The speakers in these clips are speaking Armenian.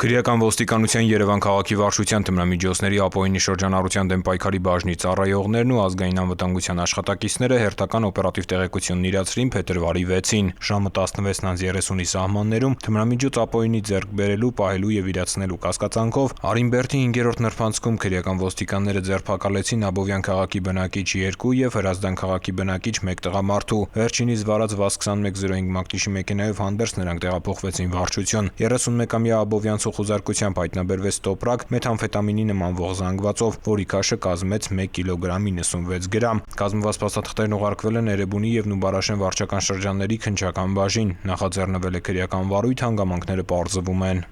Քրեական ոստիկանության Երևան քաղաքի վարչության թմրամիջոցների ապօրինի շրջանառության դեմ պայքարի բաժնի ծառայողներն ու ազգային անվտանգության աշխատակիցները հերթական օպերատիվ տեղեկությունն իրացրին փետրվարի 6-ին ժամը 16:30-ի սահմաններում թմրամիջոց ապօրինի ձեռք բերելու, պահելու եւ իրացնելու կասկածանքով Արինբերդի 5-րդ նրբանցքում քրեական ոստիկանները ձերբակալեցին Աբովյան քաղաքի բնակիչ 2 եւ Հրազդան քաղաքի բնակիչ 1 տղամարդու։ Վերջինիս վարած ՎԱԶ 2105 մակնիշի մեքենայով հանդերձ նրանք տեղափոխվեցին վարչություն։ 31-ամյա Աբովյան խուզարկությամբ հայտնաբերվեց տոպրակ մեթամֆետամինի նմանվող զանգվածով, որի քաշը կազմեց 1 կիլոգրամ 96 գրամ։ Կազմված փաստաթղթերն ուղարկվել են Էրեբունի եւ Նուբարաշեն վարչական շրջանների քննչական բաժին։ Նախաձեռնվել է քրեական վարույթ, հանգամանքները պարզվում են։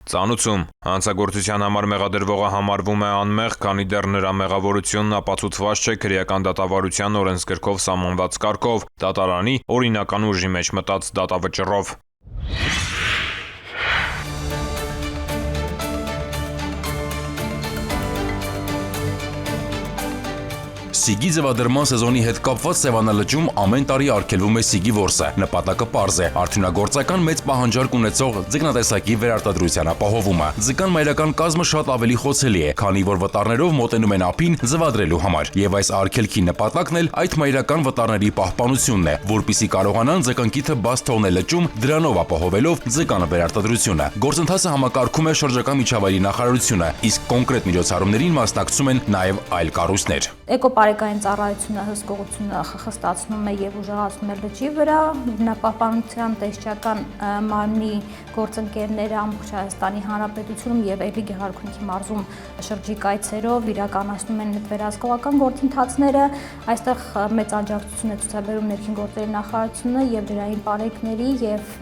Ծանուցում հանցագործության համար մեղադրվողը համարվում է անմեղ, քանի դեռ նրա մեղավորությունն ապացուցված չէ քրեական դատավարության օրենսգրքով սահմանված կարգով, դատարանի օրինական ուժի մեջ մտած դատավճռով։ Սիգի ձվադրման սեզոնի հետ կապված Սևանալճում ամեն տարի արգելվում է սիգի որսը։ Նպատակը պարզ է՝ արդյունագործական մեծ պահանջարկ ունեցող ձկնատեսակի վերարտադրության ապահովումը։ Ձկան մայրական կազմը շատ ավելի խոցելի է, քանի որ վտարներով մոտենում են ափին ձվադրելու համար։ Եվ այս արգելքի նպատակն էլ այդ մայրական վտարների պահպանությունն է, որպեսզի կարողանան ձկնկիթը բաց թողնել լճում, դրանով ապահովելով ձկան վերարտադրությունը։ Գործընթացը համակարգում է շրջակա միջավայրի նախարարությունը, իսկ կոնկրետ միջոցառումներին մասնակցում են նաև այլ կառույցներ։ Էկոպարեկային ծառայությունը հսկողությունը խստացնում է եւ ուժեղացնում է լճի վրա, բնապահպանության տեսչական մարմնի գործընկերները ամբողջ Հայաստանի Հանրապետությունում եւ Էլի Գեղարքունիքի մարզում շրջիկ այցերով իրականացնում են այդ վերահսկողական գործընթացները։ Այստեղ մեծ աջակցություն է ցուցաբերում ներքին գործերի նախարարությունը եւ դրային պարեկների եւ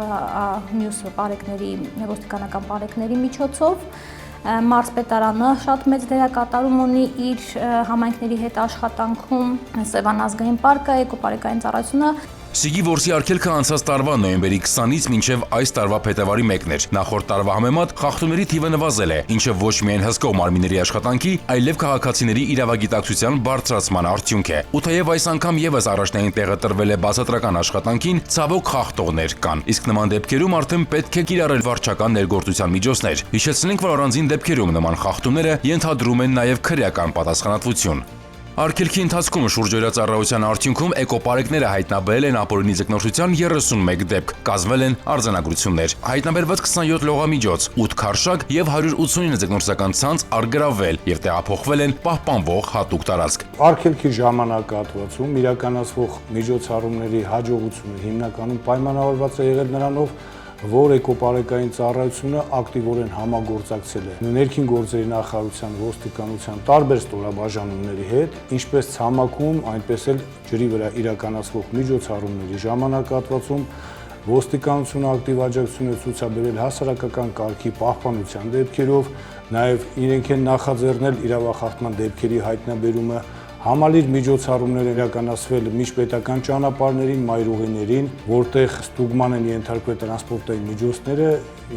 մյուս պարեկների ոստիկանական պարեկների միջոցով։ Մարզպետարանը շատ մեծ դերակատարում ունի իր համայնքների հետ աշխատանքում, Սևան ազգային պարկը, էկոպարեկային ծառայությունը։ Սիգի որսի արգելքը անցած տարվա նոյեմբերի 20-ից մինչև այս տարվա փետրվարի 1-ն էր։ Նախորդ տարվա համեմատ խախտումների թիվը նվազել է, ինչը ոչ միայն հսկող մարմինների աշխատանքի, այլև քաղաքացիների իրավագիտակցության բարձրացման արդյունք է։ Ու թեև այս անգամ եւս առաջնային տեղը տրվել է բացատրական աշխատանքին, ցավոք խախտողներ կան։ Իսկ նման դեպքերում արդեն պետք է կիրառել վարչական ներգործության միջոցներ։ Հիշեցնենք, որ առանձին դեպքերում նման խախտումները ենթադրում են նաեւ քրեական պատասխանատվություն։ Արգելքի ընթացքում շուրջօրյա ծառայության արդյունքում էկոպարեկները հայտնաբերել են ապօրինի ձկնորսության 31 դեպք, կազմվել են արձանագրություններ։ Հայտնաբերված 27 լողամիջոց, 8 քարշակ եւ 189 ձկնորսական ցանց առգրավվել եւ տեղափոխվել են պահպանվող հատուկ տարածք։ Արգելքի ժամանակահատվածում իրականացվող միջոցառումների հաջողությունը հիմնականում պայմանավորված է եղել նրանով, որ էկոպարեկային ծառայությունը ակտիվորեն համագործակցել է ներքին գործերի նախարարության, ոստիկանության տարբեր ստորաբաժանումների հետ, ինչպես ցամաքում, այնպես էլ ջրի վրա իրականացվող միջոցառումների ժամանակահատվածում ոստիկանությունը ակտիվ աջակցություն է ցուցաբերել հասարակական կարգի պահպանության դեպքերով, նաև իրենք են նախաձեռնել իրավախախտման դեպքերի հայտնաբերումը, համալիր միջոցառումներ իրականացվել միջպետական ճանապարհներին, մայրուղիներին, որտեղ ստուգման են ենթարկվել տրանսպորտային միջոցները,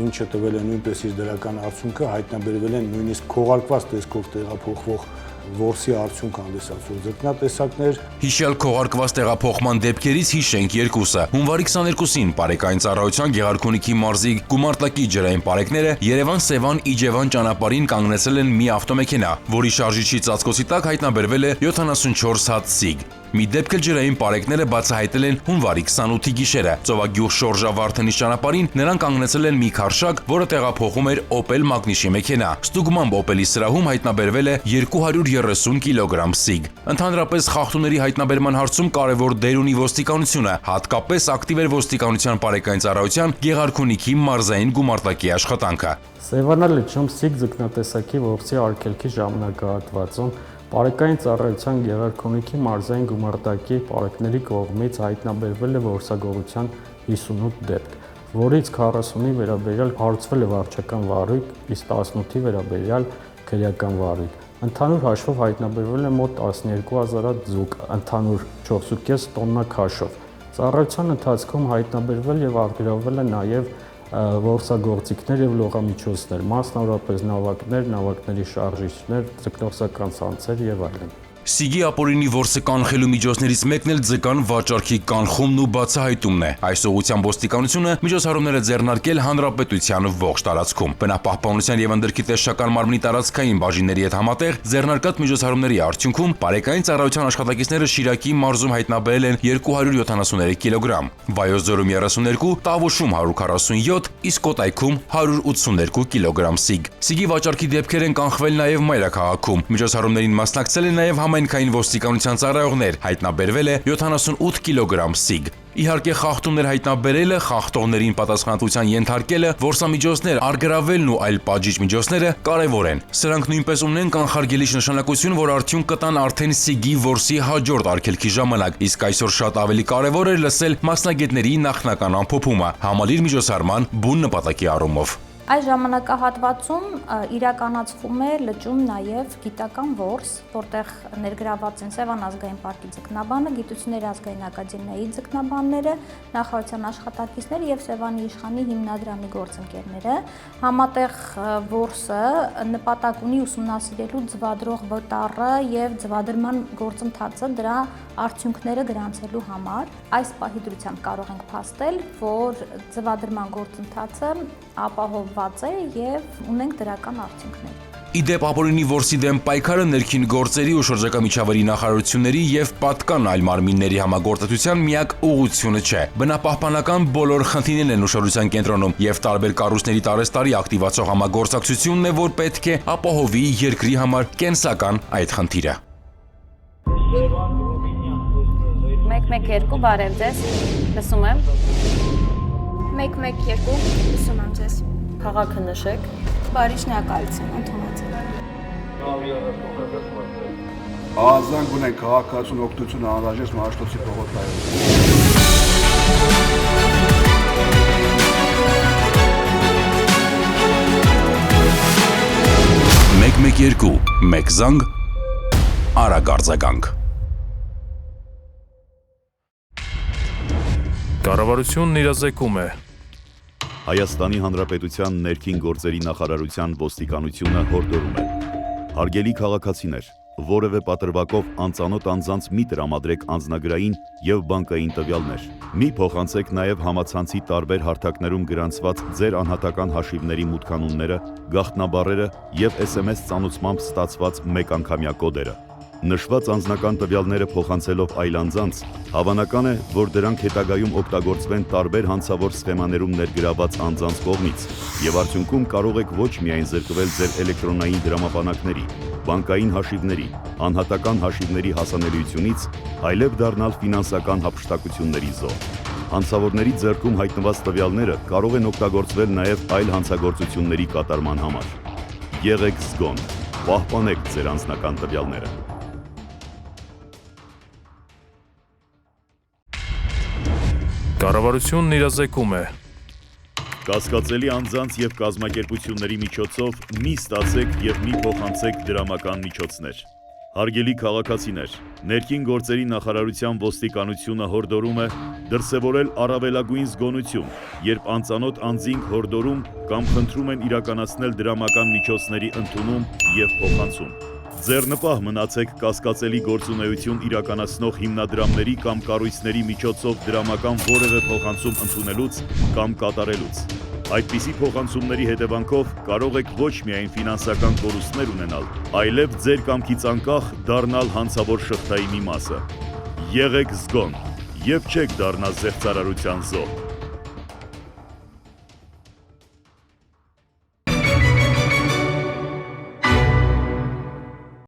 ինչը տվել է նույնպես իր դրական արդյունքը, հայտնաբերվել են նույնիսկ քողարկված տեսքով տեղափոխվող որսի արդյունք հանդիսացող ձկնատեսակներ։ Հիշյալ քողարկված տեղափոխման դեպքերից հիշենք երկուսը։ Հունվարի 22-ին Պարեկային ծառայության Գեղարքունիքի մարզի գումարտակի ջրային պարեկները Երևան-Սևան-Իջևան ճանապարհին կանգնեցել են մի ավտոմեքենա, որի շարժիչի ծածկոցի տակ հայտնաբերվել է 74 հատ սիգ։ Մի դեպք էլ ջրային պարեկները բացահայտել են հունվարի 28-ի գիշերը։ Ծովագյուղ Շորժա-Վարդենիս ճանապարհին նրանք կանգնեցել են մի քարշակ, որը տեղափոխում էր Opel մագնիշի մեքենա։ Ստուգմամբ Opel-ի սրահում հայտնաբերվել է 230 կիլոգրամ սիգ։ Ընդհանրապես խախտումների հայտնաբերման հարցում կարևոր դեր ունի ոստիկանությունը, հատկապես ակտիվ էր ոստիկանության Պարեկային ծառայության Գեղարքունիքի մարզային գումարտակի աշխատանքը։ Սևանալճում սիգ ձկնատեսակի որսի արգելքի ժամանակահատվածում Պարեկային ծառայության Գեղարքունիքի մարզային գումարտակի պարեկների կողմից հայտնաբերվել է որսագողության 58 դեպք, որից 40-ի վերաբերյալ հարուցվել է վարչական վարույթ, իսկ 18-ի վերաբերյալ քրեական վարույթ։ Ընդհանուր հաշվով հայտնաբերվել է մոտ 12000 հատ ձուկ, ընդհանուր 4.5 տոննա քաշով։ Ծառայության ընթացքում հայտնաբերվել եւ առգրավվել է նաեւ որսագործիքներ եւ լողամիջոցներ, մասնավորապես նավակներ, նավակների շարժիչներ, ձկնորսական ցանցեր եւ այլն։ Սիգի ապօրինի որսը կանխելու միջոցներից մեկն էլ ձկան վաճառքի կանխումն ու բացահայտումն է։ Այս ուղղությամբ ոստիկանությունը միջոցառումներ է ձեռնարկել հանրապետության ողջ տարածքում։ Բնապահպանության եւ ընդերքի տեսչական մարմնի տարածքային բաժինների հետ համատեղ ձեռնարկած միջոցառումների արդյունքում բարեկային ծառայության աշխատակիցները Շիրակի մարզում հայտնաբերել են 273 կիլոգրամ, Վայոց ձորում 32, Տավուշում 147, իսկ Կոտայքում 182 կիլոգրամ սիգ։ Սիգի վաճառքի դեպքեր են կանխվել նաեւ Մայրաքաղաքում։ Միջոցառումներին մասնակցել են նաեւ համայնքային ոստիկանության ծառայողներ, հայտնաբերվել է 78 կիլոգրամ սիգ։ Իհարկե խախտումներ հայտնաբերելը, խախտողներին պատասխանատվության ենթարկելը, որսամիջոցներ առգրավելն ու այլ պատժիչ միջոցները կարևոր են։ Սրանք նույնպես ունեն կանխարգելիչ նշանակություն, որ արդյունք կտան արդեն սիգի որսի հաջորդ արգելքի ժամանակ, իսկ այսօր շատ ավելի կարևոր է լսել մասնագետների նախնական ամփոփումը համալիր միջոցառման բուն նպատակի առումով։ Այս ժամանակահատվածում իրականացվում է լճում նաև գիտական որս, որտեղ ներգրաված են Սևան ազգային պարկի ձկնաբանը, Գիտությունների ազգային ակադեմիայի ձկնաբանները, նախարարության աշխատակիցները եւ Սևանի իշխանի հիմնադրամի գործընկերները։ Համատեղ որսը նպատակ ունի ուսումնասիրելու ձվադրող վտառը եւ ձվադրման գործընթացը, դրա արդյունքները գրանցելու համար։ Այս պահի դրությամբ կարող ենք փաստել, որ ձվադրման գործընթացը ապահովված է եւ ունենք դրական արդյունքներ։ Իդեպ ապօրինի որսի դեմ պայքարը ներքին գործերի ու շրջակա միջավայրի նախարարությունների եւ պատկան այլ մարմինների համագործակցության միակ ուղղությունը չէ։ Բնապահպանական բոլոր խնդիրներն են ուշադրության կենտրոնում եւ տարբեր կառույցների տարեստարի ակտիվացող համագործակցությունն է, որ պետք է ապահովի երկրի համար կենսական այդ խնդիրը։ 112 բարև ձեզ, լսում եմ։ 112 լսում եմ ձեզ։ Քաղաքը նշեք։ Բարի շնորհակալություն, ընդունեցեք։ Ազանգ ունենք քաղաքացուն օգնություն անհրաժեշտ Մարաշտոցի փողոցայում։ 112 մեկ զանգ արագ արձագանք։ Կառավարությունն իրազեկում է։ Հայաստանի Հանրապետության ներքին գործերի նախարարության ոստիկանությունը հորդորում է. Հարգելի քաղաքացիներ, որևէ պատրվակով անծանոթ անձանց մի տրամադրեք անձնագրային եւ բանկային տվյալներ։ Մի փոխանցեք նաեւ համացանցի տարբեր հարթակներում գրանցված ձեր անհատական հաշիվների մուտքանունները, գաղտնաբառերը եւ SMS ծանուցմամբ ստացված մեկանգամյա կոդերը։ Նշված անձնական տվյալները փոխանցելով այլ անձանց, հավանական է, որ դրանք հետագայում օգտագործվեն տարբեր հանցավոր սխեմաներում ներգրաված անձանց կողմից, եւ արդյունքում կարող եք ոչ միայն զրկվել ձեր էլեկտրոնային դրամապանակների, բանկային հաշիվների, անհատական հաշիվների հասանելիությունից, այլև դառնալ ֆինանսական հափշտակությունների զոհ։ Հանցավորների ձեռքում հայտնված տվյալները կարող են օգտագործվել նաեւ այլ հանցագործությունների կատարման համար։ Եղեք զգոն, պահպանեք ձեր անձնական տվյալները։ Կառավարությունն իրազեկում է։ Կասկածելի անձանց եւ կազմակերպությունների միջոցով մի ստացեք եւ մի փոխանցեք դրամական միջոցներ։ Հարգելի քաղաքացիներ, ներքին գործերի նախարարության ոստիկանությունը հորդորում է դրսևորել առավելագույն զգոնություն, երբ անծանոթ անձին հորդորում կամ խնդրում են իրականացնել դրամական միջոցների ընդունում եւ փոխանցում։ Ձեռնպահ մնացեք կասկածելի գործունեություն իրականացնող հիմնադրամների կամ կառույցների միջոցով դրամական որևէ փոխանցում ընդունելուց կամ կատարելուց։ Այդպիսի փոխանցումների հետևանքով կարող եք ոչ միայն ֆինանսական կորուստներ ունենալ, այլև ձեր կամքից անկախ դառնալ հանցավոր շղթայի մի մասը։ Եղեք զգոն եւ չեք դառնա զեղծարարության զոհ։